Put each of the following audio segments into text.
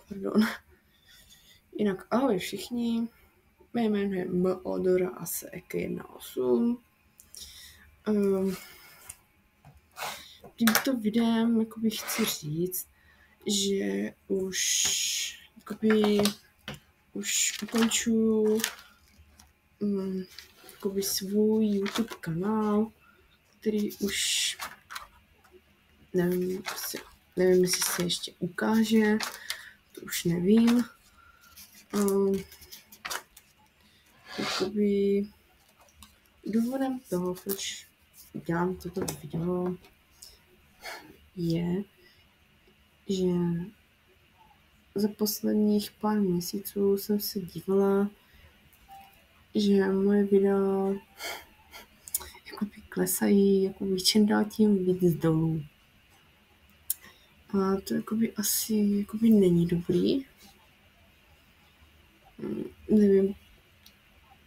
Pardon. Jinak ahoj všichni, mé jméno je Modora Asek 18. Tímto videem chci říct, že už ukončuju svůj YouTube kanál, který už nevím, jestli se ještě ukáže, to už nevím. Důvodem toho, proč dělám toto video, je, že za posledních pár měsíců jsem se dívala, že moje videa klesají čím dál tím víc dolů. A to asi není dobrý. Nevím,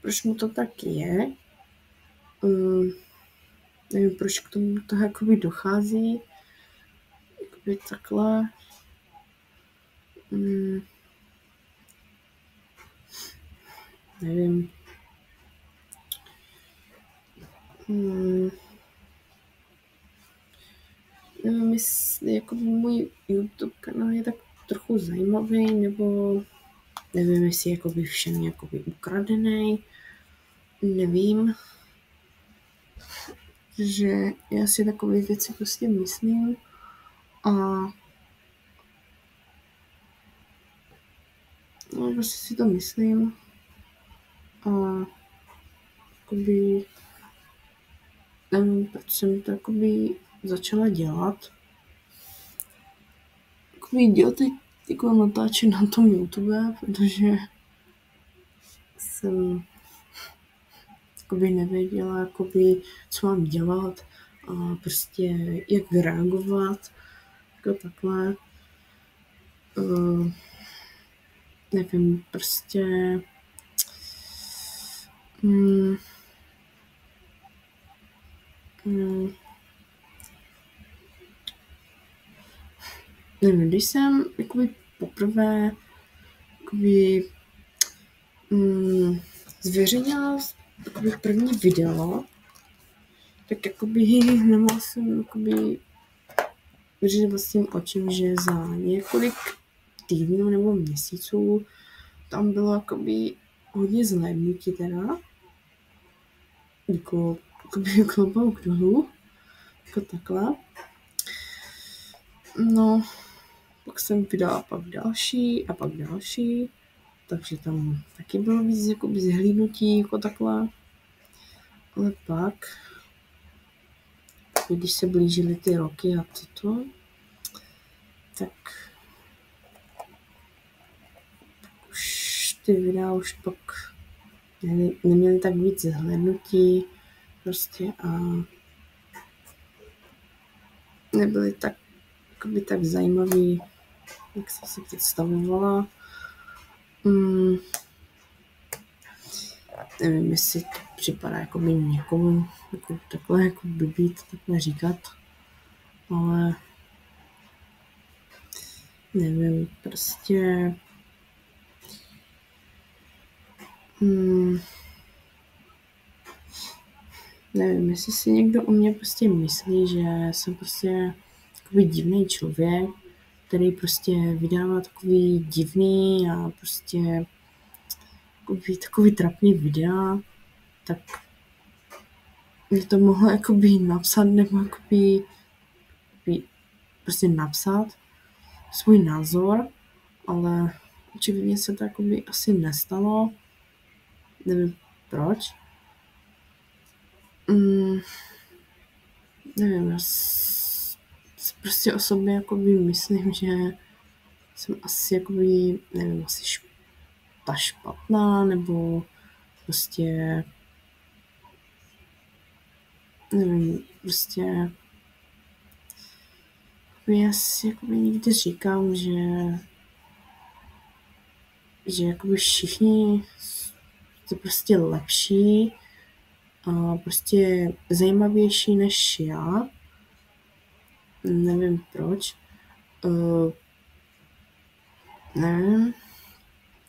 proč mu to tak je. Nevím, proč k tomu to dochází. Takhle. Nevím. Nevím, jestli můj YouTube kanál je tak trochu zajímavý, nebo nevím, jestli je všem ukradený. Nevím, že já si takové věci myslím a si to myslím a nevím, proč jsem to začala dělat. Dělat natáčet na tom YouTube, protože jsem nevěděla, co mám dělat a jak reagovat, takhle. Nevím, nevím, když jsem poprvé zveřejnila první video, tak nemohla jsem věřit vlastním očím, že za několik týdnů nebo měsíců tam bylo hodně zhlédnutí teda. Klobouk dolů. Takhle. No, pak jsem vydala pak další, takže tam taky bylo víc zhlídnutí, takhle. Ale pak, když se blížily ty roky a toto, tak už ty videa už pak neměly tak víc zhlédnutí a nebyly tak zajímavý, jak jsem si představovala. Nevím, jestli to připadá někomu takhle blbý to takhle říkat, ale nevím, nevím, jestli si někdo o mě myslí, že jsem divný člověk, který vydává takový divný a takový trapný videa, tak mě to mohlo napsat nebo napsat svůj názor, ale očividně se to asi nestalo. Nevím proč. Nevím, já si osobně myslím, že jsem asi nevím, asi ta špatná, nebo nevím, já si někdy říkám, že všichni jsou lepší a zajímavější než já. Nevím proč. nevím,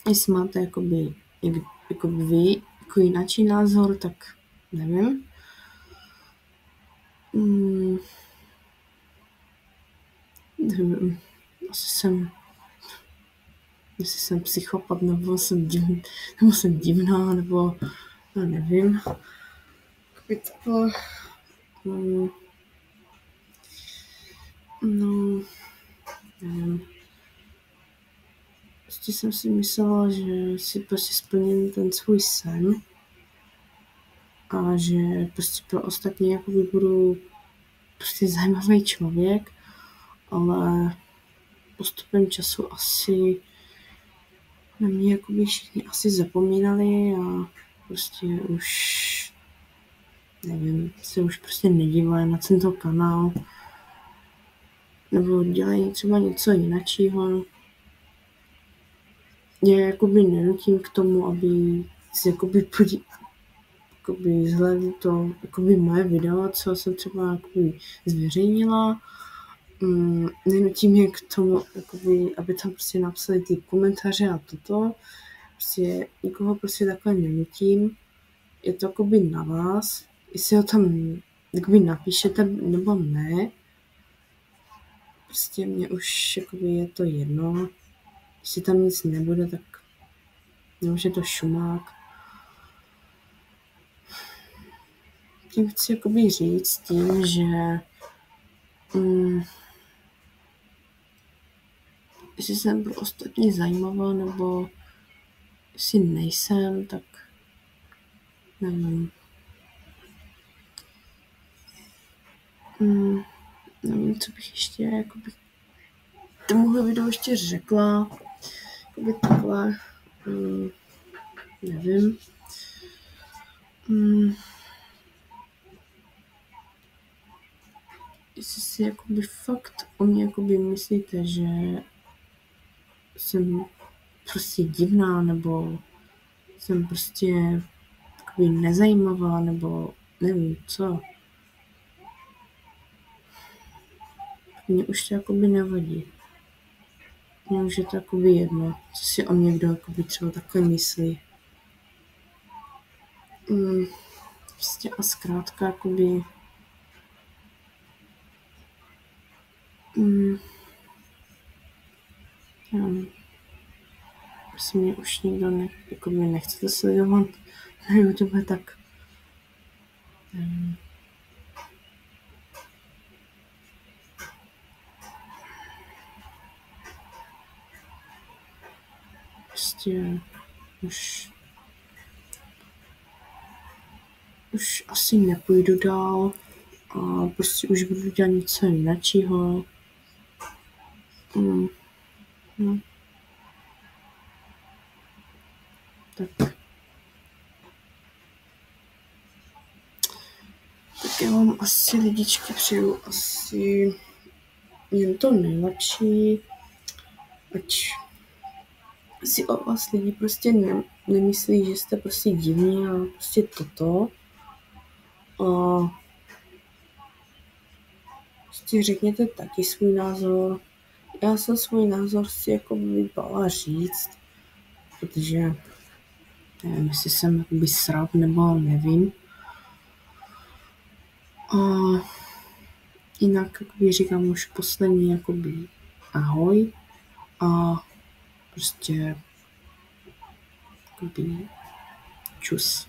jestli máte jakoby vy jako jináčí názor, tak nevím. Nevím, jestli jsem psychopat, nebo jsem divná, nebo no, nevím. Jakoby takhle, no, nevím. Prostě jsem si myslela, že si prostě splním ten svůj sen a že prostě pro ostatní jakoby budu prostě zajímavý člověk, ale postupem času asi na mě jakoby všichni asi zapomínali a prostě už nevím, se už prostě nedívají na tento kanál nebo dělají třeba něco jináčího. Já jakoby nenutím k tomu, aby si jakoby zhlédl to jakoby moje video, co jsem třeba jakoby zveřejnila. Nenutím je k tomu, jakoby, aby tam prostě napsali ty komentáře a toto. Prostě nikoho prostě takhle nenutím. Je to jakoby na vás, jestli ho tam jakoby napíšete nebo ne. Prostě mě už jakoby je to jedno. Jestli tam nic nebude, tak už je to šumák. Tím chci jakoby říct tím, že jestli jsem pro ostatní zajímavá, nebo jestli nejsem, tak nevím. Nevím, co bych ještě jakoby tomuhle videu ještě řekla. Jakoby takhle. Nevím. Jestli si jakoby fakt o mě jakoby myslíte, že jsem prostě divná, nebo jsem prostě jakoby nezajímavá, nebo nevím co. Mně už to jakoby nevadí. Mně už je to jakoby jedno, co si o mě kdo jakoby třeba takhle myslí. Prostě a zkrátka jakoby jestli mě už nikdo jakoby nechcete sledovat na YouTube, tak prostě už asi nepůjdu dál a prostě už budu dělat něco jináčího. Tak já vám asi lidičky přeju asi jen to nejlepší, ať si o vás lidi prostě nemyslí, že jste prostě divní a prostě toto. A prostě řekněte taky svůj názor. Já jsem svůj názor si jako by bála říct, protože nevím, jestli jsem jakoby srab nebo nevím. A jinak jakoby říkám už poslední jakoby ahoj a prostě jakoby čus.